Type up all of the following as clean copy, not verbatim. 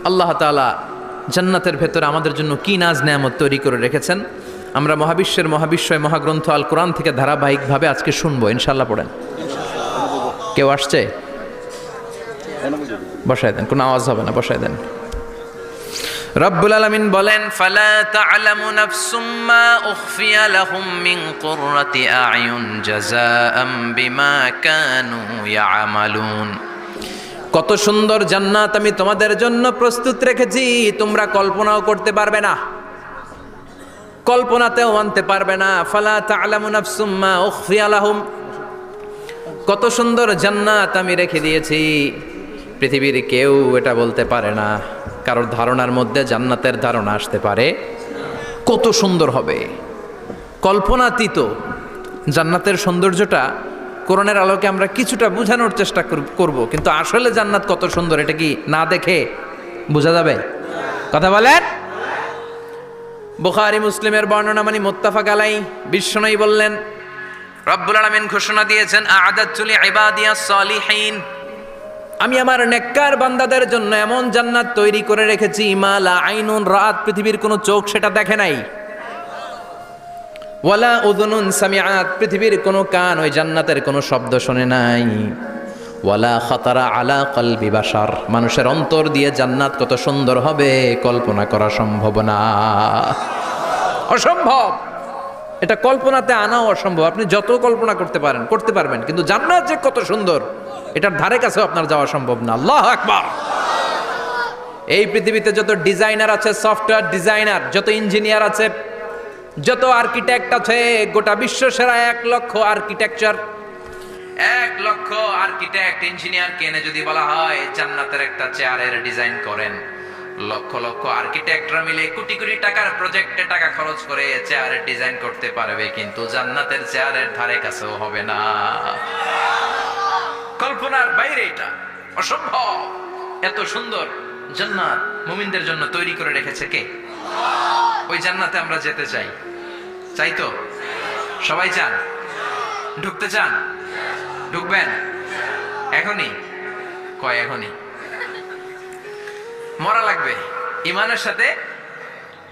আল্লাহ তাআলা জান্নাতের ভেতরে আমাদের জন্য কি নাজ নেয়ামত তৈরি করে রেখেছেন আমরা মহাবিশ্বয় মহাগ্রন্থ আল কোরআন থেকে ধারাবাহিকভাবে আজকে শুনবো। ইনশাআল্লাহ পড়েন। কেউ আসছে? বসায় দেন, কোনো আওয়াজ হবে না, বসায় দেন। রব্বুল আলামিন বলেন, ফালা তা'লামু নাফসুম মা উখফিয়া লাহুম মিন কুররাতি আ'য়ুন জাযাআম বিমা কানু ইয়া'মালুন। কত সুন্দর জান্নাত আমি তোমাদের জন্য প্রস্তুত রেখেছি, তোমরা কল্পনাও করতে পারবে না, কল্পনাতেও আনতে পারবে না। ফালা তা'লামু নাফসুম মা উখফিয়া লাহুম, কত সুন্দর জান্নাত আমি রেখে দিয়েছি, পৃথিবীর কেউ এটা বলতে পারে না। কারোর ধারণার মধ্যে জান্নাতের ধারণা আসতে পারে কত সুন্দর হবে, কল্পনাতীত জান্নাতের সৌন্দর্যটা কোরআনের আলোকে আমরা কিছুটা বোঝানোর চেষ্টা করব, কিন্তু আসলে জান্নাত কত সুন্দর এটা কি না দেখে বোঝা যাবে? কথা বলেন। বুখারী মুসলিমের বর্ণনা মানে মুত্তাফাক আলাই। বিশ্বনবী বললেন, রব্বুল আলামিন ঘোষণা দিয়েছেন, আ'আদাতু লিইবাদিয়াস সালিহিন, আমি আমার নেককার বান্দাদের জন্য এমন জান্নাত তৈরি করে রেখেছি, মা লা আইনুন রাত, পৃথিবীর কোনো চোখ সেটা দেখে নাই, ওয়ালা উযুনুন সামিআত, পৃথিবীর কোনো কান ওই জান্নাতের কোনো শব্দ শোনে নাই, ওয়ালা খাতারা আলা কলবি বাশার, মানুষের অন্তর দিয়ে জান্নাত কত সুন্দর হবে কল্পনা করা সম্ভব না, অসম্ভব। এটা কল্পনাতে আনাও অসম্ভব। আপনি যত কল্পনা করতে পারবেন, কিন্তু জান্নাত যে কত সুন্দর এটার ধারে কাছেও আপনার যাওয়া সম্ভব না। আল্লাহু আকবার। এই পৃথিবীতে যত ডিজাইনার আছে, সফটওয়্যার ডিজাইনার, যত ইঞ্জিনিয়ার আছে, যত আর্কিটেক্ট আছে, গোটা বিশ্ব সেরা 1 লক্ষ আর্কিটেকচার, 1 লক্ষ আর্কিটেক্ট ইঞ্জিনিয়ার কেনে যদি বলা হয় জান্নাতের একটা চেয়ারের ডিজাইন করেন, লক্ষ লক্ষ আর্কিটেক্টরা মিলে কোটি কোটি টাকার প্রজেক্টে টাকা খরচ করে চেয়ারের ডিজাইন করতে পারবে, কিন্তু জান্নাতের চেয়ারের ধারে কাছেও হবে না। কল্পনার বাইরে, এটা অসম্ভব। এত সুন্দর জান্নাত মুমিনদের জন্য তৈরি করে রেখেছে কে? ওই জান্নাতে আমরা যেতে চাই, চাই তো? সবাই চান? ঢুকতে চান? ঢুকবেন এখনই? কয় এখনই? মরা লাগবে, ইমানের সাথে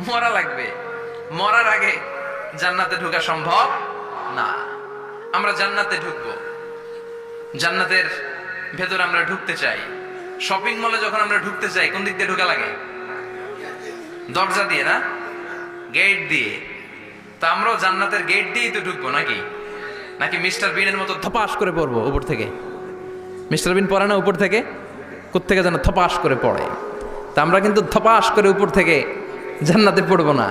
মরা লাগবে। মরার আগে জান্নাতে ঢোকা সম্ভব না। আমরা জান্নাতে ঢুকবো, জান্নাতের ভেতরে আমরা ঢুকতে চাই। শপিং মলে যখন আমরা ঢুকতে চাই, কোন দিক দিয়ে ঢোকা লাগে? দরজা দিয়ে না, গেট দিয়ে। তা আমরাও জান্নাতের গেট দিয়েই তো ঢুকবো নাকি? নাকি মিস্টার বিনের মতো থপাস করে পড়বো উপর থেকে? মিস্টার বিন পড়ে না উপর থেকে? কোত্থেকে যেন থপাস করে পড়ে। তা আমরা কিন্তু থপাস করে উপর থেকে জান্নাতে পড়বো না,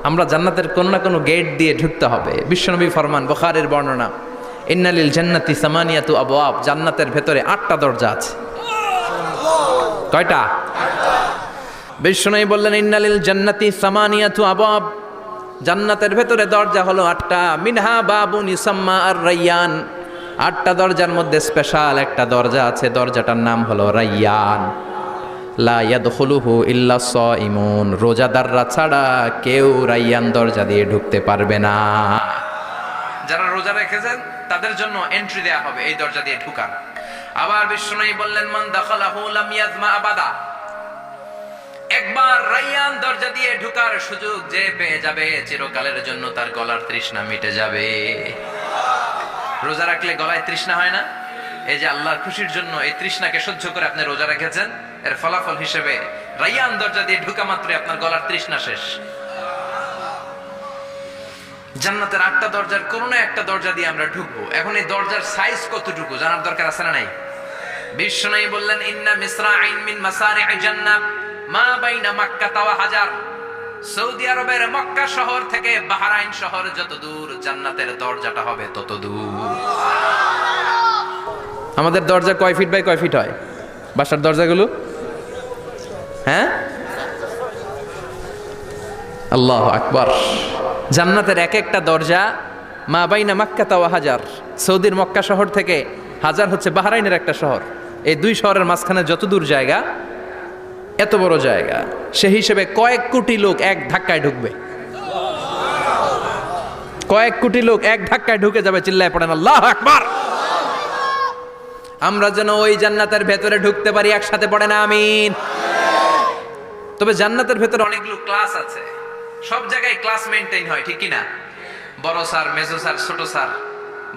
আমরা জান্নাতের কোনো না কোনো গেট দিয়ে ঢুকতে হবে। বিশ্বনবী ফরমান, বুখারীর বর্ণনা, ইন্নালিল জান্নাতি সামানিয়াতু আবওয়াব, জান্নাতের ভেতরে 8টা দরজা আছে। কয়টা? বিশ্বনবী বললেন, ইন্নালিল জান্নাতি সামানিয়াতু আবওয়াব, জান্নাতের ভেতরে দরজা হলো 8টা। মিনহা বাবুন ইউসাম্মা আর-রায়্যান, 8টা দরজার মধ্যে স্পেশাল একটা দরজা আছে, দরজাটার নাম হলো রায়্যান। লা ইয়াদখুলুহু ইল্লা সাইমুন, রোজাদাররা ছাড়া কেউ রায়্যান দরজা দিয়ে ঢুকতে পারবে না। যারা রোজা রেখেছেন তাদের জন্য এন্ট্রি দেয়া হবে এই দরজা দিয়ে ঢুকার। আবার বিশ্বনবী বললেন, মান দাখালাহু লাম ইয়াজমা আবাদা, একবার রায়্যান দরজা দিয়ে ঢুকার সুযোগ যে পেয়ে যাবে, চিরকালের জন্য তার গলার তৃষ্ণা মিটে যাবে। রোজা রাখলে গলায় তৃষ্ণা হয় না? এই যে আল্লাহর খুশির জন্য এই তৃষ্ণাকে সহ্য করে আপনি রোজা রেখেছেন, এর ফলাফল হিসেবে রায়্যান দরজা দিয়ে ঢুকা মাত্রই আপনার গলার তৃষ্ণা শেষ। জান্নাতের 8টা দরজার কোন না একটা দরজা দিয়ে আমরা ঢুকবো। এখন এই দরজার সাইজ কতটুকু জানার দরকার আছে না নাই? বিশ্বনবী বললেন, ইন্না মিসরাইন মিন মাসারি'i জান্নাহ মা বাইনা মাক্কা ওয়া হাজার, সৌদি আরবের মক্কা শহর থেকে বাহরাইন শহর যত দূর, জান্নাতের দরজাটা হবে তত দূর। আমাদের দরজা কয় ফিট বাই কয় ফিট হয় বাসার দরজাগুলো? হ্যাঁ, আল্লাহু আকবার। জান্নাতের এক একটা দরজা মা বাইনা মাক্কা ওয়া হাজার, সৌদির মক্কা শহর থেকে হাজার হচ্ছে বাহরাইনের একটা শহর, এই 2 শহরের মাঝখানে যত দূর জায়গা, এত বড় জায়গা, সেই হিসেবে কয়েক কোটি লোক এক ধাক্কায় ঢুকবে। কয়েক কোটি লোক এক ধাক্কায় ঢুকে যাবে। চিল্লায় পড়েন আল্লাহু আকবার। আমরা যেন ওই জান্নাতের ভেতরে ঢুকতে পারি, একসাথে পড়েন আমিন। তবে জান্নাতের ভেতরে অনেকগুলো ক্লাস আছে, সব জায়গায় ক্লাস মেনটেন হয়, ঠিক কিনা? বড় স্যার, মেজো স্যার, ছোট স্যার,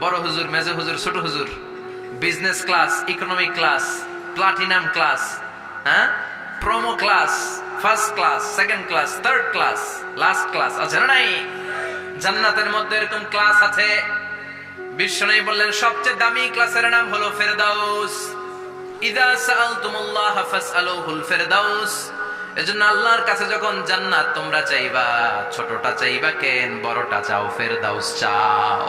বড় হুজুর, মেজো হুজুর, ছোট হুজুর, business class, economic class, platinum class, হ্যাঁ, promo class, first class, second class, third class, last class আছে না নাই? জান্নাতের মধ্যে এরকম ক্লাস আছে। বিশ্বনবী বললেন সবচেয়ে দামি ক্লাসের নাম হলো ফেরদাউস। ইযা সাআলতুমুল্লাহ ফাসআলুহুল ফেরদাউস। এজন্য আল্লাহর কাছে যখন জান্নাত তোমরা চাইবা, ছোটটা চাইবা কেন, বড়টা চাও, ফেরদাউস চাও।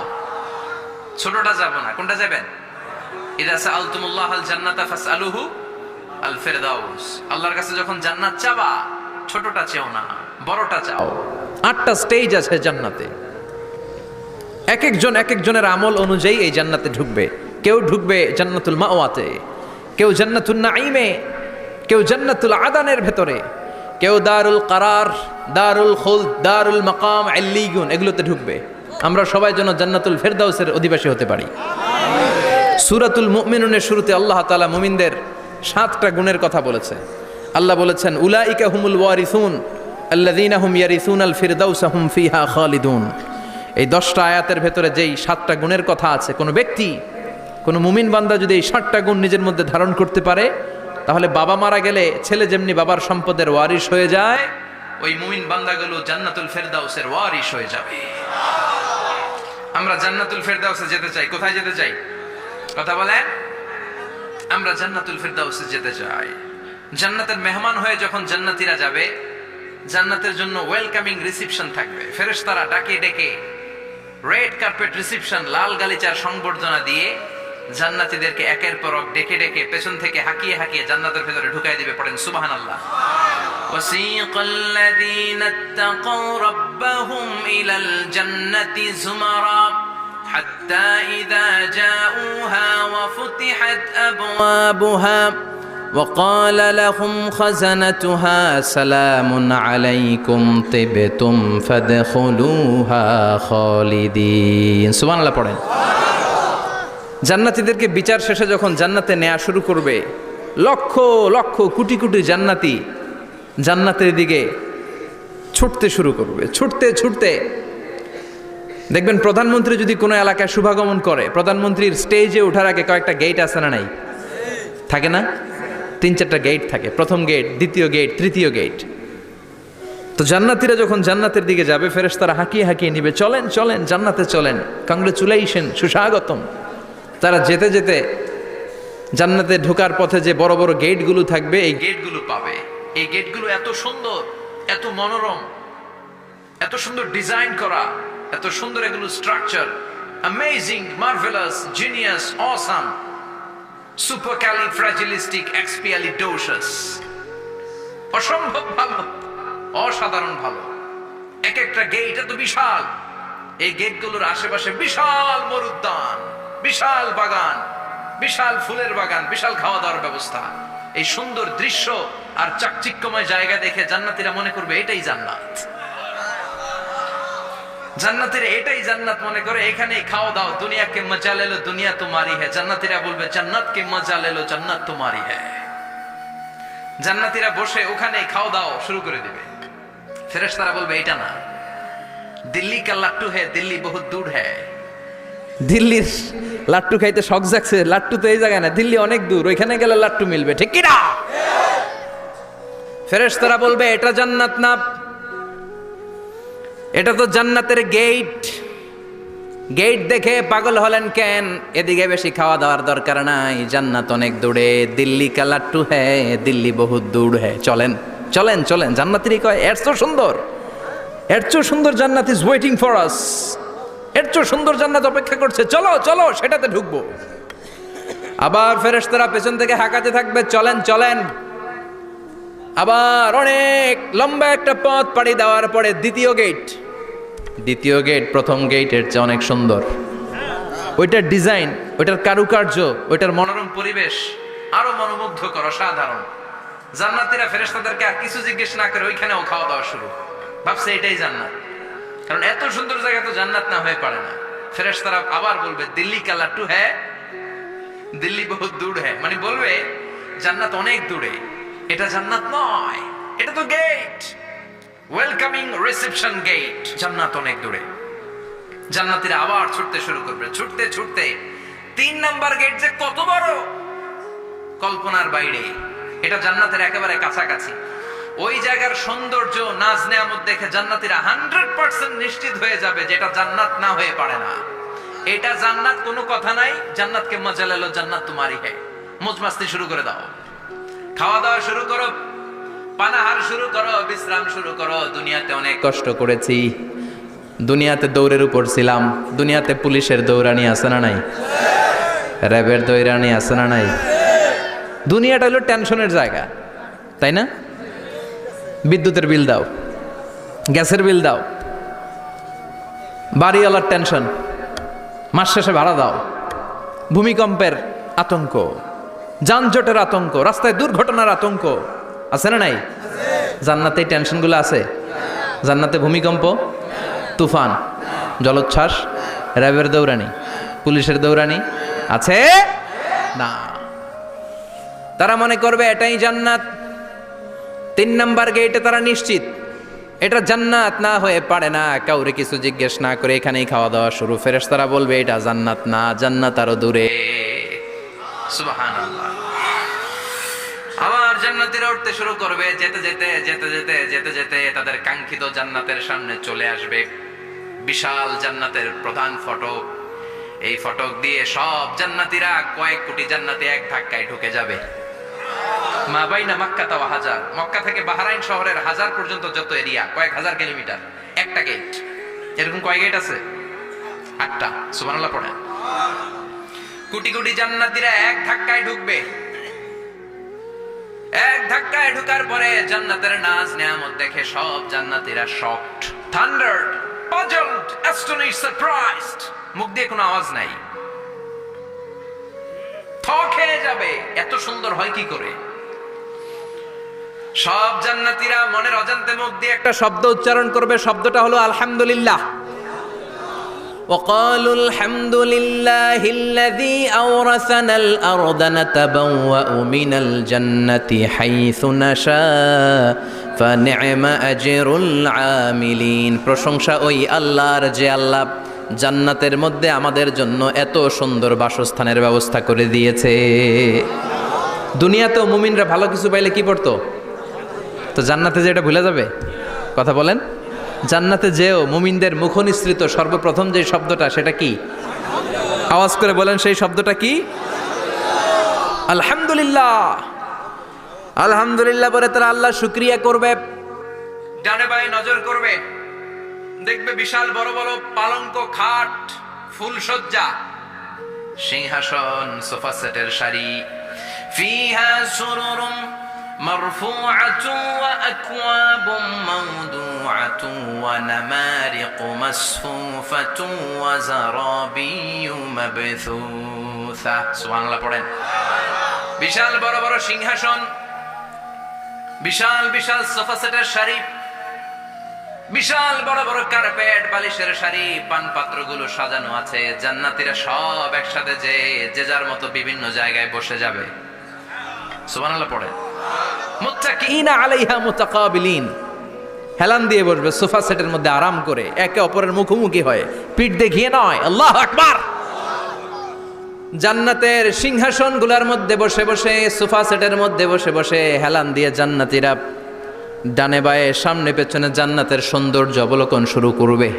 ছোটটা যাবো না, কোনটা যাবেন? ইযা সাআলতুমুল্লাহ আল জান্নাতা ফাসআলুহু আল ফেরদাউস। আল্লাহর কাছে যখন জান্নাত চাবা, ছোটটা চাও না, বড়টা চাও। 8টা স্টেজ আছে জান্নাতে। এক একজনের আমল অনুযায়ী এই জান্নাতে ঢুকবে। কেউ ঢুকবে জান্নাতুল মাওয়াতে, কেউ জান্নাতুল নাঈমে, কেউ জান্নাতুল আদানের ভেতরে, কেউ দারুল কারার, দারুল খুলদ, দারুল মাকাম, আল্লিগুন, এগুলোতে ঢুকবে। আমরা সবাই যেন জান্নাতুল ফেরদাউসের অধিবাসী হতে পারি। সূরাতুল মুমিনুনের শুরুতে আল্লাহ তাআলা মুমিনদের 7টা গুণের কথা বলেছে। আল্লাহ বলেছেন উলাইকা হুমুল ওয়ারিসুন আল্লাযীনা হুম ইয়ারিসুনাল ফিরদাউসা হুম ফিহা খালিদুন। এই 10টা আয়াতের ভেতরে যেই 7টা গুণের কথা আছে, কোনো ব্যক্তি, কোনো মুমিন বান্দা যদি এই 7টা গুণ নিজের মধ্যে ধারণ করতে পারে, তাহলে বাবা মারা গেলে ছেলে যেমনি বাবার সম্পদের ওয়ারিশ হয়ে যায়, ওই মুমিন বান্দাগুলো জান্নাতুল ফেরদাউসের ওয়ারিশ হয়ে যাবে। আমরা জান্নাতুল ফেরদাউসে যেতে চাই। কোথায় যেতে চাই? কথা বলেন। আমরা জান্নাতুল ফেরদাউসে যেতে চাই। জান্নাতের মেহমান হয়ে যখন জান্নাতীরা যাবে, জান্নাতের জন্য ওয়েলকামিং রিসিপশন থাকবে। ফেরেশতারা ডাকে ডেকে রেড কার্পেট রিসিপশন, লাল গালিচার সংবর্ধনা দিয়ে জান্নাতীদেরকে একের পর এক ডেকে ডেকে পেছন থেকে হাঁকিয়ে হাঁকিয়ে জান্নাতের ভেতরে ঢুকাই দিবে। পড়েন সুবহানাল্লাহ। ওয়াসীকাল লাযীনা ইত্তাকাউ রাব্বাহুম ইলাল জান্নাতি যুমারা হাত্তা ইযা জাউহা ওয়া ফুতিহাত আবওয়াবুহা وقال لهم خزنتها سلام عليكم طبتم فادخلوها خالدين। সুবহানাল্লাহ পড়েন। জান্নাতীদেরকে বিচার শেষে যখন জান্নাতে নেওয়া শুরু করবে, লক্ষ লক্ষ কোটি কোটি জান্নাতি জান্নাতের দিকে ছুটতে শুরু করবে। ছুটতে ছুটতে দেখবেন প্রধানমন্ত্রী যদি কোনো এলাকায় শুভাগমন করে, প্রধানমন্ত্রীর স্টেজে ওঠার আগে কয়েকটা গেট আছে না নাই? থাকে না? 3-4টা গেট থাকে। প্রথম গেট, দ্বিতীয় গেট, তৃতীয় গেট। তো জান্নাতীরা যখন জান্নাতের দিকে যাবে, ফেরেশতারা হাঁকিয়ে হাঁকিয়ে নিবে, চলেন চলেন জান্নাতে চলেন, কংগ্রেচুলেশন, সুস্বাগতম। তারা যেতে যেতে জান্নাতে ঢোকার পথে যে বড় বড় গেটগুলো থাকবে, এই গেটগুলো পাবে। এই গেটগুলো এত সুন্দর, এত মনোরম, এত সুন্দর ডিজাইন করা, এত সুন্দর এগুলো structure, amazing, marvellous, genius, awesome, supercalifragilisticexpialidocious, অসম্ভব ভালো, অসাধারণ ভালো। এক একটা গেট এত বিশাল। এই গেটগুলোর আশেপাশে বিশাল মরুদ্যান, বিশাল বাগান, বিশাল ফুলের বাগান, বিশাল খাওয়া দাওয়ার ব্যবস্থা। এই সুন্দর দৃশ্য আর চাকচিক্যময় জায়গা দেখে জান্নাতীরা মনে করবে এটাই জান্নাত। জান্নাতীরা এটাই জান্নাত মনে করে, এখানেই খাওয়া দাও। দুনিয়া কে মজা লে লো, দুনিয়া তোমারি হ্যায়। জান্নাতীরা বলবে জান্নাত কে মজা লে লো, জান্নাত তোমারি হ্যায়। জান্নাতীরা বসে ওখানেই খাওয়া দাও শুরু করে দিবে। ফেরেশতারা বলবে এটা না, দিল্লি কা লাট্টু হ্যায়, দিল্লি বহুত দূর হ্যায়। দিল্লির লাট্টু খাইতে শখ জাগছে, লাট্টু তো এই জায়গায় না, দিল্লি অনেক দূর, ওইখানে গেলে লাট্টু মিলবে, ঠিক কি না? ফেরেশতারা বলবে এটা জান্নাত না, এটা তো জান্নাতের গেট। গেট দেখে পাগল হলেন কেন? এদিকে বেশি খাওয়া দাওয়ার দরকার নাই, জান্নাত অনেক দূরে। দিল্লি কা লাট্টু হ্যায়, দিল্লি বহুত দূর হ্যায়। চলেন চলেন চলেন। জান্নাতেরই কয় এর চেয়ে সুন্দর, এর চেয়ে সুন্দর জান্নাত ইজ ওয়েটিং ফর আস। এর চেয়ে সুন্দর জান্নাত অপেক্ষা করছে, চলো চলো সেটাতে ঢুকবো। আবার ফেরেশতারা পেছন থেকে হাঁকাতে থাকবে, চলেন চলেন। আবার অনেক লম্বা একটা পথ পাড়ি দেওয়ার পরে দ্বিতীয় গেট। দ্বিতীয় গেট প্রথম গেটের চেয়ে অনেক সুন্দর। ওইটার ডিজাইন, ওইটার কারুকার্য, ওইটার মনোরম পরিবেশ আরো মনোমুগ্ধকর, অসাধারণ। জান্নাতীরা ফেরেশতাদেরকে আর কিছু জিজ্ঞেস না করে ওইখানেও খাওয়া দাওয়া শুরু। ভাবছে এটাই জান্নাত, কারণ এত সুন্দর জায়গা তো জান্নাত না হয়ে পারে না। ফেরেশতারা আবার বলবে দিল্লি কা লাট্টু হ্যায়, দিল্লি বহুত দূর হ্যায়। মানে বলবে জান্নাত অনেক দূরে, এটা জান্নাত নয়, এটা তো গেট, ওয়েলকামিং রিসেপশন গেট। জান্নাত অনেক দূরে। জান্নাতীরা আবার ছুটতে শুরু করবে, ছুটতে ছুটতে 3 নাম্বার গেট যে কত বড়, কল্পনার বাইরে। এটা জান্নাতের একেবারে কাছাকাছি। ওই জায়গার সৌন্দর্য, নাজ নেয়ামত দেখে জান্নাতীরা 100% নিশ্চিত হয়ে যাবে যে এটা জান্নাত না হয়ে পারে না। এটা জান্নাত, কোনো কথা নাই। জান্নাতকে মজা লেলো, জান্নাত তোমারই হ্যায়। মौज মাস্তি শুরু করে দাও, খাওয়া দাওয়া শুরু করো, পানাহার শুরু করো, বিশ্রাম শুরু করো। দুনিয়াতে অনেক কষ্ট করেছি, দুনিয়াতে দৌড়ের উপর ছিলাম, দুনিয়াতে পুলিশের দৌড়ানি আছে না নাই, র্যাবের দৌড়ানি আছে না নাই। দুনিয়াটা হলো টেনশনের জায়গা, তাই না? বিদ্যুতের বিল দাও, গ্যাসের বিল দাও, বাড়িওয়ালার টেনশন, মাস শেষে ভাড়া দাও, ভূমিকম্পের আতঙ্ক, যানজটের আতঙ্ক, রাস্তায় দুর্ঘটনার আতঙ্ক আছে না নাই? জান্নাতে এই টেনশনগুলো আছে? জান্নাতে ভূমিকম্প, তুফান, জলোচ্ছ্বাস, র্যাবের দৌড়ানি, পুলিশের দৌড়ানি আছে না। তারা মনে করবে এটাই জান্নাত। 3 নাম্বার গেটে তারা নিশ্চিত এটা জান্নাত না হয়ে পারে না। কাউরে কিছু জিজ্ঞেস না করে এখানেই খাওয়া দাওয়া শুরু। ফেরেশতারা বলবে এটা জান্নাত না, জান্নাত আরো দূরে। সুবহানাল্লাহ। আবার জান্নাতীরা উঠতে শুরু করবে। যেতে যেতে যেতে যেতে যেতে যেতে তাদের কাঙ্ক্ষিত জান্নাতের সামনে চলে আসবে। বিশাল জান্নাতের প্রধান ফটক। এই ফটক দিয়ে সব জান্নাতীরা, কয়েক কোটি জান্নাতি এক ধাক্কায় ঢুকে যাবে। মা বাইনা মক্কা ওয়া হাজার, মক্কা থেকে বাহরাইন শহরের হাজার পর্যন্ত যত এরিয়া, কয়েক হাজার কিলোমিটার, একটা গেট। এরকম কয় গেট আছে? 8টা। সুবহানাল্লাহ পড়েন। কোটি কোটি জান্নাতীরা এক ধাক্কায় ঢুকবে। এক ধাক্কায় ঢুকার পরে জান্নাতের নাজ নেয়ামত দেখে সব জান্নাতীরা শকড, থান্ডার্ড, পাজলড, অ্যাস্টনিশড, সারপ্রাইজড। মুখ দিয়ে কোনো আওয়াজ নাই, থ খেয়ে যাবে। এত সুন্দর হয় কি করে? সব জান্নাতীরা মনের অজান্তে মুখ দিয়ে একটা শব্দ উচ্চারণ করবে। শব্দটা হলো আলহামদুলিল্লাহ। وقالوا الحمد لله الذي أورثنا الأرض نتبوأ من الجنة حيث نشاء فنعم أجر العاملين। প্রশংসা ওই আল্লাহর যে আল্লাহ জান্নাতের মধ্যে আমাদের জন্য এত সুন্দর বাসস্থানের ব্যবস্থা করে দিয়েছে। দুনিয়াতেও মুমিনরা ভালো কিছু পাইলে কি পড়তো? তো জান্নাতে যে এটা ভুলে যাবে? কথা বলেন। জান্নাতে যেও মুমিনদের মুখনিসৃত সর্বপ্রথম যে শব্দটা, সেটা কি? আওয়াজ করে বলেন, সেই শব্দটা কি? আলহামদুলিল্লাহ। আলহামদুলিল্লাহ বলে তারা আল্লাহ শুকরিয়া করবে। ডানে বায়ে নজর করবে, দেখবে বিশাল বড় বড় পালঙ্ক, খাট, ফুলসজ্জা, সিংহাসন, সোফা সেটের সারি। ফিহা সুরুরুম মারফুআতুন ওয়া আকওয়াবুম মাওদুআতুন ওয়া নামারিকু মাসফুফাতুন ওয়া যারাবিয়্যু মাবথুসা। সুবহানাল্লাহ পড়েন। বিশাল বড় বড় সিংহাসন, বিশাল বিশাল সোফা সেটের সারি, বিশাল বড় বড় কার্পেট, বালিশের সারি, পান পাত্রগুলো সাজানো আছে। জান্নাতীরা সব একসাথে যে যার মতো বিভিন্ন জায়গায় বসে যাবে। সুবহানাল্লাহ পড়ে। মুত্তাকিনা আলাইহা মুতাকাবিলিন, হেলান দিয়ে বসবে সোফা সেটের মধ্যে আরাম করে, একে অপরের মুখোমুখি হয়ে, পিঠ দেখিয়ে নয়। আল্লাহু আকবার। জান্নাতের সিংহাসনগুলোর মধ্যে বসে বসে, সোফা সেটের মধ্যে বসে বসে হেলান দিয়ে জান্নাতীরা ডানে বায়ে সামনে পেছনে জান্নাতের সৌন্দর্য অবলোকন শুরু করবে।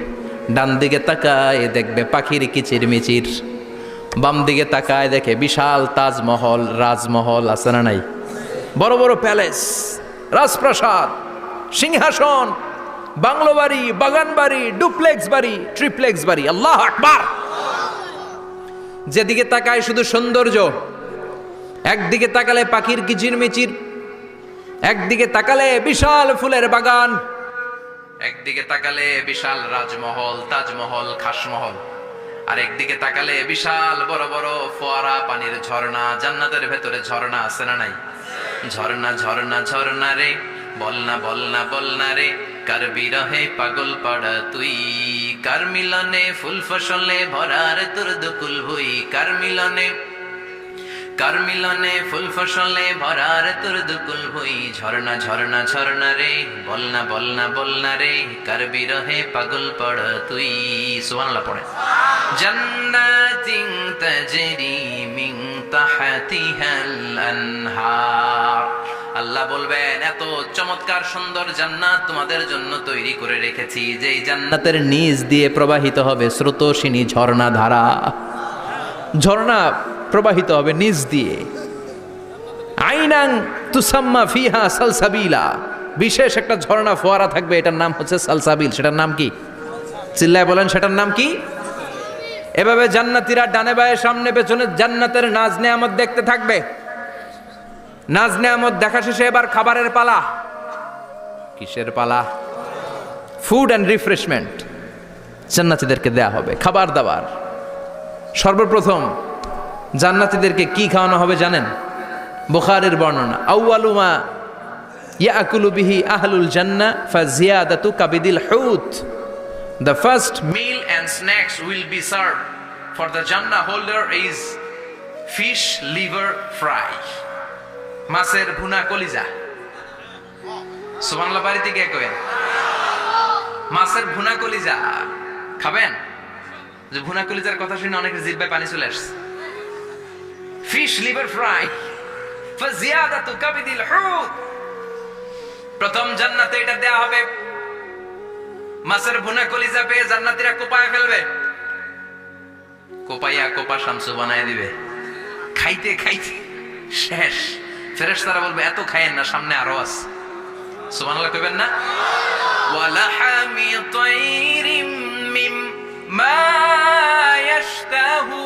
ডান দিকে তাকায় দেখবে পাখির কিচির মিচির, বাম দিকে তাকায় দেখে বিশাল তাজমহল, রাজমহল আছে না নাই? বড় বড় প্যালেস, রাজপ্রাসাদ, সিংহাসন, বাংলো বাড়ি, বাগান বাড়ি, ডুপ্লেক্স বাড়ি, ট্রিপ্লেক্স বাড়ি। আল্লাহু আকবার। যেদিকে তাকায় শুধু সৌন্দর্য। একদিকে তাকালে পাখির কিচির মিচির, একদিকে তাকালে বিশাল ফুলের বাগান, একদিকে তাকালে বিশাল রাজমহল, তাজমহল, খাসমহল, আর একদিকে তাকালে বিশাল বড় বড় ফোয়ারা, পানির ঝর্ণা। জান্নাতের ভেতরে ঝর্ণা আছে না নাই? ঝর্ণা ঝর্ণা ঝর্ণা রে, বলনা বলনা বলনা রে, কার বিরহে পাগল পাড়া তুই, কার মিলনে ফুল ফসলে ভরার তোর দুকুল ভুই, কার মিলনে কার মিলনে ফুল ফসলে ভরার তোর দুকুল ভুই, ঝরনা ঝরনা ঝরনা রে, বলনা বলনা বলনা রে, কার বিরহে পাগল পড় তুই। সুবহানাল্লাহ পড়ে। জান্নাতিন তাজরি মিন তাহতিহাল আনহার, আল্লাহ বলবেন এত চমৎকার সুন্দর জান্নাত তোমাদের জন্য তৈরি করে রেখেছি, যেই জান্নাতের নিচ দিয়ে প্রবাহিত হবে স্রোতস্বিনী ঝর্ণা ধারা। ঝর্ণা প্রবাহিত হবে নিচ দিয়ে। আইনাং তুসাম্মা ফিহা সালসাবিলা, বিশেষ একটা ঝর্ণা ফোয়ারা থাকবে, এটার নাম হচ্ছে সালসাবিল। সেটার নাম কি? চিল্লায় বলেন, সেটার নাম কি? এভাবে জান্নাতীরা ডানে বায়ে সামনে পেছনে জান্নাতের নাজ নেয়ামত দেখতে থাকবে। নাজ নেয়ামত দেখা শেষে এবার খাবারের পালা। কিসের পালা? ফুড অ্যান্ড রিফ্রেশমেন্ট জান্নাতীদেরকে দেয়া হবে, খাবার দাবার। সর্বপ্রথম জান্নাতীদেরকে কি খাওয়ানো হবে জানেন? বুখারীর বর্ণনা, আউয়ালু মা ইয়াকুলু বিহি আহলুল জান্নাহ ফাজিয়াদাতু কাবিদিল হুত। The first meal and snacks will be served for the Jannah holder is fish liver fry, মাছের ভুনা কলিজা। সুবহানাল্লাহ, বাড়িতে গিয়ে কইেন মাছের ভুনা কলিজা খাবেন। যে ভুনা কলিজার কথা শুনে অনেকের জিহ্বায় পানি চলে আসছে। ফিশ লিভার ফ্রাই ফাজিয়াদাতু কাবিদিল হুত, প্রথম জান্নাতে এটা দেয়া হবে। মাছের ভুনা কলিজা পেয়ে জান্নাতীরা কোপায় ফেলবে, কোপাইয়া কোপা শামসু বানায় দিবে। খাইতে খাইতে শেষ। ফেরেশতারা বলবে এত খায়েন না, সামনে আরো আছে। সুবহানাল্লাহ কইবেন না? ওয়ালাহামি তাইরিম মিম্মা ইয়াশতাহুন,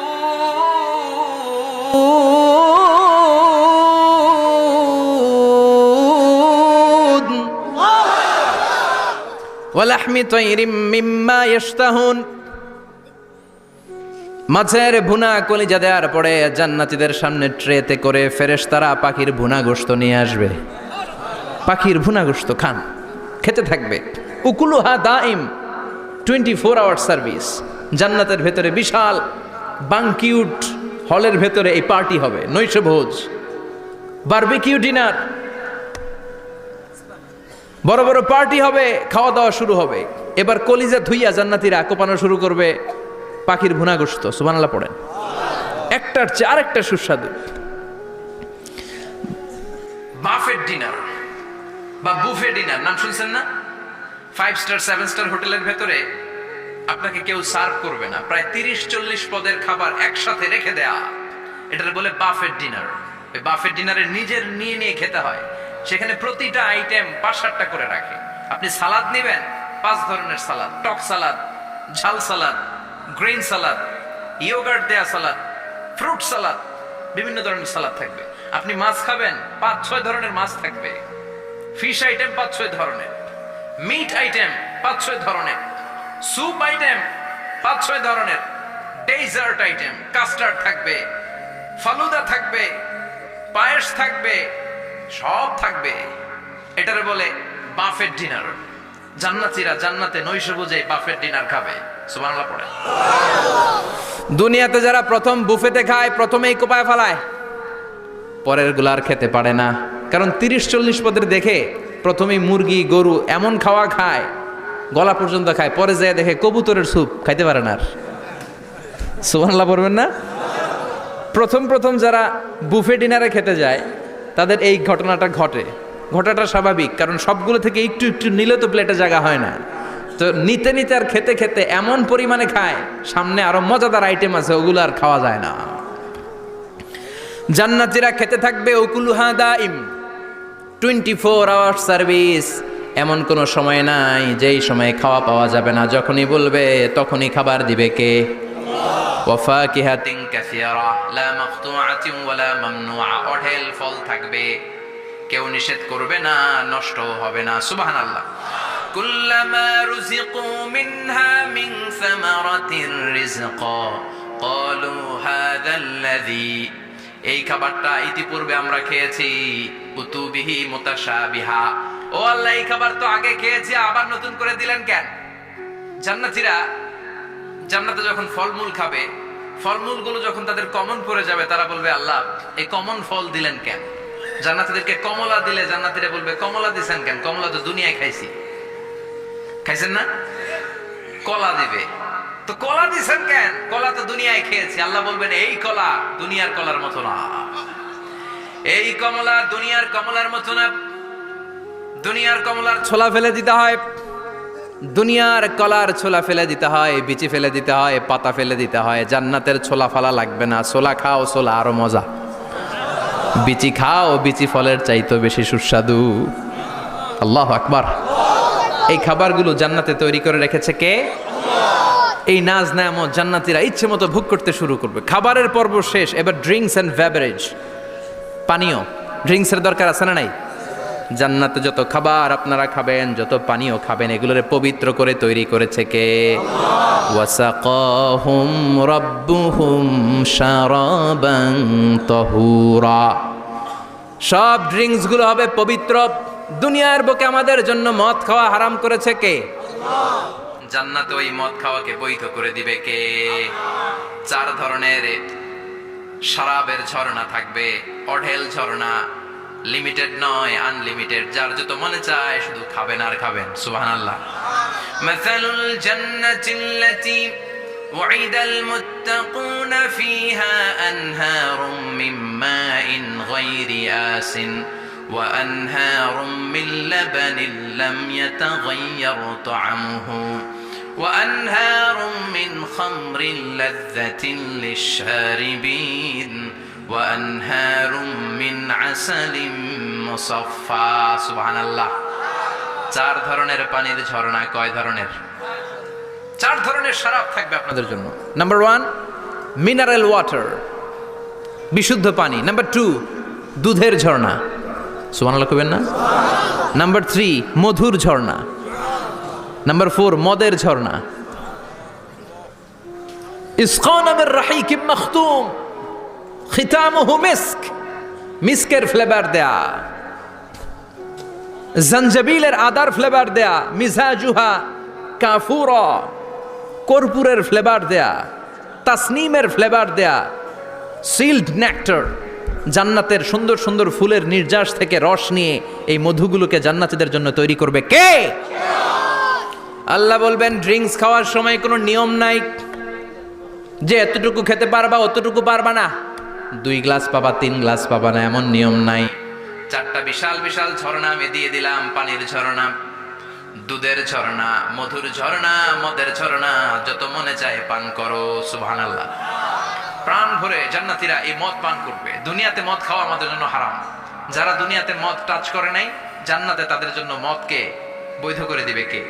ওয়ালাহমি তাইরিম মিম্মা ইয়াশতাহুন, মাছের ভুনা কলিজা দেওয়ার পরে জান্নাতীদের সামনে ট্রেতে করে ফেরেশতারা পাখির ভুনা গোশত নিয়ে আসবে। পাখির ভুনা গোশত খান, খেতে থাকবে। উকুলুহা দাইম, 24 আওয়ার সার্ভিস। জান্নাতের ভেতরে বিশাল বানকিউট হলের ভেতরে এই পার্টি হবে, নৈশভোজ, বারবিকিউ ডিনার, বড় বড় পার্টি হবে, খাওয়া দাওয়া শুরু হবে। এবার কলিজা ধুইয়া জান্নাতীরা কোপানো শুরু করবে পাখির ভুনা গোশত। সুবহানাল্লাহ পড়েন। একটার চেয়ে আরেকটা সুস্বাদু। বাফেট ডিনার বা বুফে ডিনার নাম শুনছেন না? 5 স্টার 7 স্টার হোটেলের ভেতরে আপনাকে কেউ সার্ভ করবে না, প্রায় 30-40 পদের খাবার একসাথে রেখে দেয়া, এটার বলে বাফেট ডিনার। এই বাফেট ডিনারে নিজের নিয়ে নিয়ে খেতে হয়। সেখানে প্রতিটা আইটেম 5-7টা করে রাখে। আপনি সালাদ নেবেন, 5 ধরনের সালাদ, টক সালাদ, ঝাল সালাদ, গ্রিন সালাদ, ইয়োগার্ট দেয়া সালাদ, ফ্রুট সালাদ, বিভিন্ন ধরনের সালাদ থাকবে। আপনি মাছ খাবেন, 5-6 ধরনের মাছ থাকবে। ফিশ আইটেম 5-6 ধরনের, মিট আইটেম 5-6 ধরনের, স্যুপ আইটেম 5-6 ধরনের, ডেজার্ট আইটেম, কাস্টার্ড থাকবে, ফালুদা থাকবে, পায়েস থাকবে, সব থাকবে। এটারে বলে বাফেট ডিনার। জান্নাতীরা জান্নাতে নৈশভোজে বাফেট ডিনার খাবে। সুবহানাল্লাহ পড়ে। দুনিয়াতে যারা প্রথম বুফেতে খায়, প্রথমেই কোপায় ফেলায়, পরের গুলার খেতে পারে না। কারণ 30-40 পদের দেখে প্রথমেই মুরগি গরু এমন খাওয়া খায়, গলা পর্যন্ত খায়, পরে যায় দেখে কবুতরের স্যুপ খাইতে পারে না। আর সুবহানাল্লাহ পড়বেন না? প্রথম প্রথম যারা বুফে ডিনারে খেতে যায় তাদের এই ঘটনাটা ঘটে। ঘটাটা স্বাভাবিক, কারণ সবগুলো থেকে একটু একটু নিলে তো প্লেটে জায়গা হয় না। তো নিতে নিতে আর খেতে খেতে এমন পরিমাণে খায়, সামনে আরো মজাদার আইটেম আছে, ওগুলো আর খাওয়া যায় না। জান্নাতীরা খেতে থাকবে উকুলুহা দাইম, 24 আওয়ার সার্ভিস। এমন কোনো সময় নাই যেই সময়ে খাওয়া পাওয়া যাবে না। যখনই বলবে তখনই খাবার দিবে কে? ওয়াফাকিহাতিন কাসীরা লা মাকতুআতিন ওয়ালা মামনুআ, অঢেল ফল থাকবে, কেউ নিষেধ করবে না, নষ্ট হবে না। সুবহানাল্লাহ। কুল্লামা রুজিকু মিনহা মিন সামারাতির রিজকা ক্বালু হাযাল্লাযী, এই খাবারটা ইতিপূর্বে আমরা খেয়েছি, উতুবিহি মুতাশাবিহা, ও আল্লাহ এই খাবার তো আগে খেয়েছি, আবার নতুন করে দিলেন কেন? জান্নাতীরা জান্নাতে যখন ফলমূল খাবে ফলমূলগুলো যখন তাদের কমন পড়ে যাবে তারা বলবে আল্লাহ এই কমন ফল দিলেন কেন? জান্নাতীদেরকে কমলা দিলে জান্নাতীরা বলবে কমলা দিছেন কেন? কমলা তো দুনিয়ায় খাইছি। খাইছেন না? কলা দিবে, তো কলা দিছেন কেন? কলা তো দুনিয়ায় খেয়েছি। আল্লাহ বলবেন এই কলা দুনিয়ার কলার মতো না, এই কমলা দুনিয়ার কমলার মতো না। দুনিয়ার কমলার ছোলা ফেলে দিতে হয়, দুনিয়ার কলার ছোলা ফেলে দিতে হয়, বিচি ফেলে দিতে হয়, পাতা ফেলে দিতে হয়। জান্নাতের ছোলা ফালা লাগবে না, ছোলা খাও, ছোলা আরো মজা। বিচি খাও, বিচি ফলের চাইতো বেশি সুস্বাদু। আল্লাহু আকবার। এই খাবারগুলো জান্নাতে তৈরি করে রেখেছে কে? এই নাজ নেয়ামত জান্নাতীরা ইচ্ছে মতো ভোগ করতে শুরু করবে। খাবারের পর্ব শেষ, এবার ড্রিঙ্কস এন্ড বেভারেজ, পানীয়। ড্রিঙ্কসের দরকার আছে না নাই? জান্নাতে যত খাবার আপনারা খাবেন, যত পানীয় খাবেন, এগুলোরে পবিত্র করে তৈরি করেছে কে? ওয়াসাকাহুম রাব্বুহুম শারাবান তাহুরা। সব ড্রিঙ্কস গুলো হবে পবিত্র। দুনিয়ার বুকে আমাদের জন্য মদ খাওয়া হারাম করেছে কে? জান্নাতে ওই মদ খাওয়াকে বৈধ করে দিবে কে? 4 ধরনের শরাবের ঝর্ণা থাকবে, অঢেল ঝর্ণা, লিমিটেড নয়, আনলিমিটেড। যার যত মনে চায় শুধু খাবেন আর খাবেন। সুবহানাল্লাহ। মাসালুল জান্নাতিল্লাতী ওয়াইদাল মুত্তাকুনা ফিহা আনহারুম মিন মাইন গায়রি আসিন ওয়া আনহারুম মিন লাবানিন লাম ইয়াতাগায়্যার তা'আমুহু ওয়া আনহারুম মিন খামরিন লাযযাতিন লিশ-শারিবিন وأنهار من عسل مصفى سبحان الله। 4 ধরনের পানির ঝর্ণা। কয় ধরনের? 4 ধরনের শরাব থাকবে আপনাদের জন্য। নাম্বার 1 মিনারেল ওয়াটার, বিশুদ্ধ পানি। নাম্বার 2 দুধের ঝর্ণা। সুবহানাল্লাহ কইবেন না? নাম্বার 3 মধুর ঝর্ণা। নাম্বার 4 মদের ঝর্ণা। ইসকানা মির রাহিকিম মাখতুম খিতামুহু মিস্ক, মিস্কের ফ্লেভার দেয়া, জঞ্জাবিলের আদার ফ্লেভার দেয়া, মিজাজুহা কাফুরা, কর্পূরের ফ্লেভার দেয়া, তাসনিমের ফ্লেভার দেয়া, সিল্ড নেক্টার। জান্নাতের সুন্দর সুন্দর ফুলের নির্যাস থেকে রস নিয়ে এই মধুগুলোকে জান্নাতীদের জন্য তৈরি করবে কে? আল্লাহ বলবেন ড্রিঙ্কস খাওয়ার সময় কোনো নিয়ম নাই যে এতটুকু খেতে পারবা অতটুকু পারবা না, 2 গ্লাস পাবা 3 গ্লাস পাবা না, এমন নিয়ম নাই। 4টা বিশাল বিশাল ঝর্ণা আমি দিয়ে দিলাম। পানির ঝর্ণা, দুধের ঝর্ণা, মধুর ঝর্ণা, মদের ঝর্ণা। যত মনে চায় পান করো। সুবহানাল্লাহ। প্রাণ ভরে জান্নাতীরা এই মদ পান করবে। দুনিয়াতে মদ খাওয়া আমাদের জন্য হারাম। যারা দুনিয়াতে মদ টাচ করে নাই, জান্নাতে তাদের জন্য মদকে বৈধ করে দিবে কে?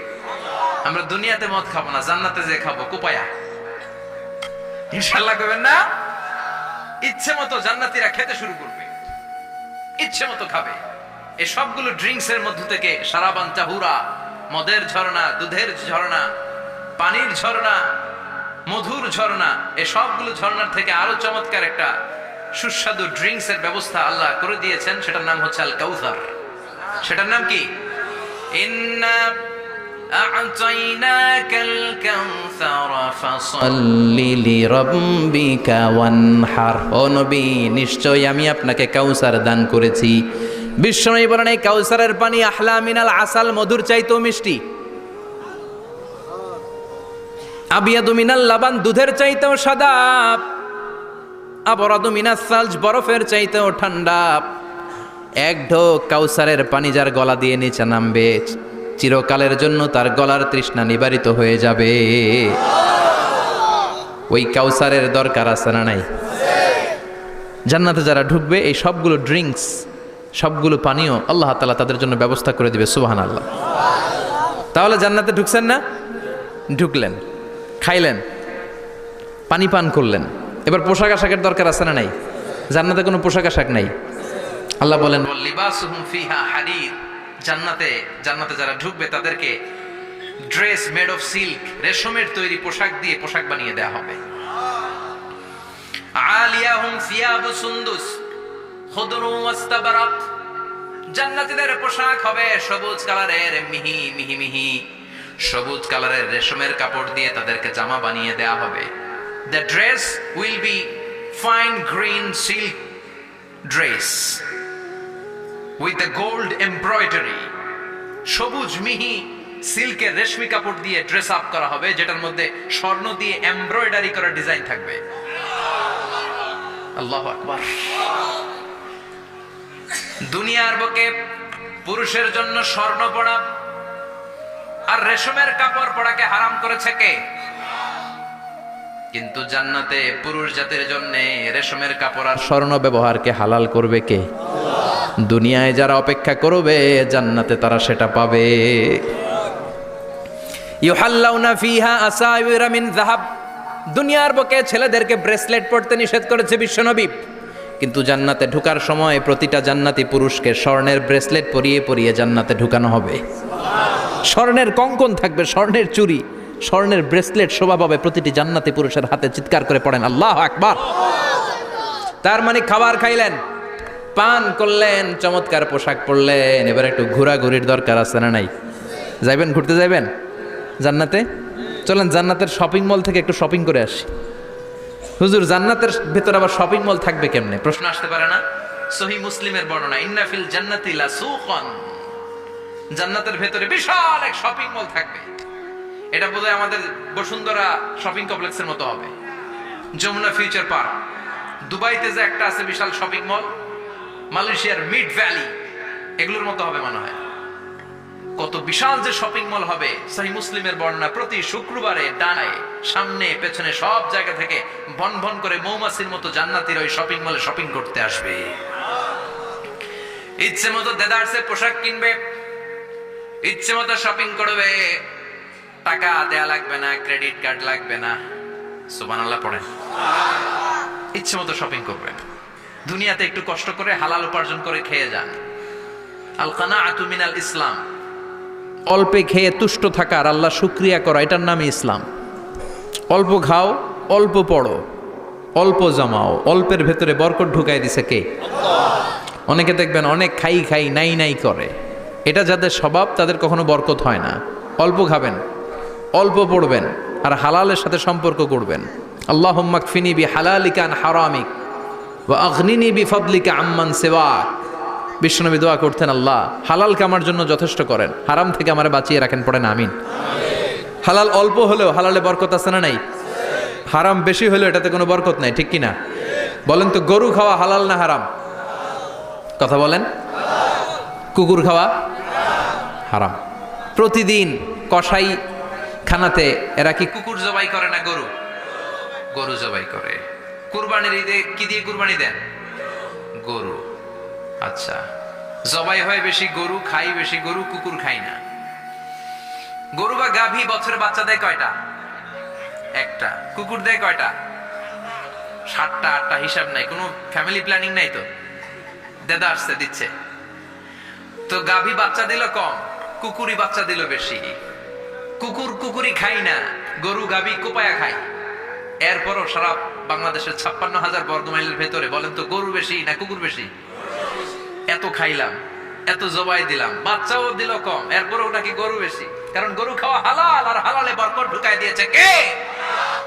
আমরা দুনিয়াতে মদ খাবো না, জান্নাতে যে খাবো কুপায়া। ইনশাআল্লাহ কইবেন না? ইচ্ছে মতো জান্নাতীরা খেতে শুরু করবে, ইচ্ছে মতো খাবে। এই সবগুলো ড্রিঙ্কস এর মধ্য থেকে শারাবান তাহুরা, মদের ঝর্ণা, দুধের ঝর্ণা, পানির ঝর্ণা, মধুর ঝর্ণা, এই সবগুলো ঝর্ণার থেকে আরো চমৎকার একটা সুস্বাদু ড্রিঙ্কস এর ব্যবস্থা আল্লাহ করে দিয়েছেন। সেটার নাম হচ্ছে আল কাউসার। সেটার নাম কি? ইন্না আ'তাইনাকাল কাউসার ফাসাল্লি লিরাব্বিকা ওয়ানহার। ও নবী, নিশ্চয়ই আমি আপনাকে কাউসার দান করেছি। বিশ্বনবী বলেন এই কাউসারের পানি আহলা মিনাল আসাল, মধুর চাইতেও মিষ্টি। আবিয়াদু মিনাল লাবান, দুধের চাইতেও সাদা। আবরাদু মিনাস সালজ, বরফের চাইতেও ঠান্ডা। এক ঢোক কাউসারের পানি যার গলা দিয়ে নিচে নামবে, চিরকালের জন্য তার গলার তৃষ্ণা নিবারিত হয়ে যাবে। ওই কাউসারের দরকার আছে না নাই? জান্নাতে যারা ঢুকবে এই সবগুলো ড্রিঙ্কস, সবগুলো পানীয় আল্লাহ তাআলা তাদের জন্য ব্যবস্থা করে দিবে। সুবহানাল্লাহ। তাহলে জান্নাতে ঢুকছেন না? ঢুকলেন, খাইলেন, পানি পান করলেন। এবার পোশাক আশাকের দরকার আছে না নাই? জান্নাতে কোনো পোশাক আশাক নাই। আল্লাহ বলেন লিবাসুহুম ফিহা হারির। জান্নাতে যারা ঢুকবে তাদেরকে ড্রেস মেড অফ সিল্ক, রেশমের তৈরি পোশাক দিয়ে পোশাক বানিয়ে দেয়া হবে। আলিয়াহুম সিয়াবু সুন্দুস খুদরু ওয়াস্তাবরাক। জান্নাতীদের পোশাক হবে সবুজ কালারের, মিহি মিহি মিহি সবুজ কালারের রেশমের কাপড় দিয়ে তাদেরকে জামা বানিয়ে দেয়া হবে। The dress will be fine green silk dress with the gold embroidery. সবুজ মিহি সিল্কের রেশমি কাপড় দিয়ে ড্রেস আপ করা হবে, যেটার মধ্যে স্বর্ণ দিয়ে এমব্রয়ডারি করা ডিজাইন থাকবে। আল্লাহু আকবার। দুনিয়ার বুকে পুরুষের জন্য স্বর্ণ পরা আর রেশমের কাপড় পরাকে হারাম করেছে কে? কিন্তু জান্নাতে পুরুষ জাতির জন্য রেশমের কাপড় আর স্বর্ণ ব্যবহারকে হালাল করবে কে? দুনিয়ায় যারা অপেক্ষা করবে জান্নাতে তারা সেটা পাবে। ইউহাল্লাউনা ফিহা আসাইরা মিন যাহাব। দুনিয়ার বুকে ছেলেদেরকে ব্রেসলেট পরতে নিষেধ করেছে বিশ্বনবী, কিন্তু জান্নাতে ঢোকার সময় প্রতিটা জান্নাতি পুরুষকে স্বর্ণের ব্রেসলেট পরিয়ে পরিয়ে জান্নাতে ঢুকানো হবে। স্বর্ণের কঙ্কন থাকবে, স্বর্ণের চুড়ি, স্বর্ণের ব্রেসলেট শোভা পাবে প্রতিটি জান্নাতি পুরুষের হাতে। চিৎকার করে পড়েন আল্লাহু আকবার। তার মানে খাবার খাইলেন, পান করলেন, চমৎকার পোশাক পরলেন, এবার একটু ঘোরাঘুরির দরকার আছে না নাই? যাইবেন, ঘুরতে যাইবেন জান্নাতে? চলেন জান্নাতের শপিং মল থেকে একটু শপিং করে আসি। হুজুর জান্নাতের ভেতর আবার শপিং মল থাকবে কেমনে? প্রশ্ন আসতে পারে না? সহিহ মুসলিমের বর্ণনা, ইন্না ফিল জান্নাতি লা সুকান। জান্নাতের ভেতরে বিশাল এক শপিং মল থাকবে। এটা বোধহয় আমাদের বসুন্ধরা শপিং কমপ্লেক্সের মতো হবে, যমুনা ফিউচার পার্ক। দুবাইতে যে একটা আছে বিশাল শপিং মল, মালয়েশিয়ার মিড ভ্যালি, এগুলোর মতো হবে মনে হয়। কত বিশাল যে শপিং মল হবে। সহিহ মুসলিমের বর্ণনা, প্রতি শুক্রবারে ডানায় সামনে পেছনে সব জায়গা থেকে ভন ভন করে মৌমাছির মতো জান্নাতীরা ওই শপিং মলে শপিং করতে আসবে। ইচ্ছে মতো দেদারসে পোশাক কিনবে, ইচ্ছে মতো শপিং করবে, টাকা দেয়া লাগবে না, ক্রেডিট কার্ড লাগবে না। সুবহানাল্লাহ পড়েন। ইচ্ছে মতো শপিং করবে। দুনিয়াতে একটু কষ্ট করে হালাল উপার্জন করে খেয়ে যান। আল কানাআতু মিনাল ইসলাম। অল্পে খেয়ে তুষ্ট থাকা আর আল্লাহ শুকরিয়া করা, এটার নামই ইসলাম। অল্প খাও, অল্প পড়ো, অল্প জমাও, অল্পের ভেতরে বরকত ঢুকাই দিছে কে? অনেকে দেখবেন অনেক খাই খাই নাই নাই করে, এটা যাদের স্বভাব তাদের কখনো বরকত হয় না। অল্প খাবেন, অল্প পড়বেন আর হালালের সাথে সম্পর্ক করবেন। আল্লাহুম্মা কফিনি বিহালালিকা আন হারামিক ওয়া আগনিনি বিফাদলিকা আম্মান সিওয়াক। বিশ্বনবী দোয়া করতেন, আল্লাহ হালালকে আমার জন্য যথেষ্ট করেন, হারাম থেকে আমারে বাঁচিয়ে রাখেন। পড়েন আমিন। হালাল অল্প হলেও হালালে বরকত আছে না নাই? হারাম বেশি হলেও এটাতে কোনো বরকত নাই, ঠিক কিনা? বলেন তো, গরু খাওয়া হালাল না হারাম? কথা বলেন। কুকুর খাওয়া হারাম। প্রতিদিন কসাই খানাতে এরা কি কুকুর জবাই করে না গরু? গরু জবাই করে। কুরবানির ঈদে কি দিয়ে কুরবানি দেন? গরু। আচ্ছা, জবাই হয় বেশি গরু, খাই বেশি গরু, কুকুর খাই না। গরু বা গাভী বছরে বাচ্চা দেয় কয়টা? একটা। কুকুর দেয় কয়টা? 7টা 8টা, হিসাব নাই, কোনো ফ্যামিলি প্ল্যানিং নাই তো। দেদা আসছে দিচ্ছে। তো গাভী বাচ্চা দিল কম, কুকুরি বাচ্চা দিল বেশি। কুকুর কুকুরি খাই না, গরু গাভী কোপায়া খায়। এরপরও সারা বাংলাদেশের 56,000 বর্গমাইলের ভেতরে বলেন তো, গরু বেশি না কুকুর বেশি? এত খাইলাম, এত জবাই দিলাম, বাচ্চাও দিল কম, এরপরও নাকি গরু বেশি। কারণ গরু খাওয়া হালাল, আর হালালে বরকত ঢুকাই দিয়েছে কে?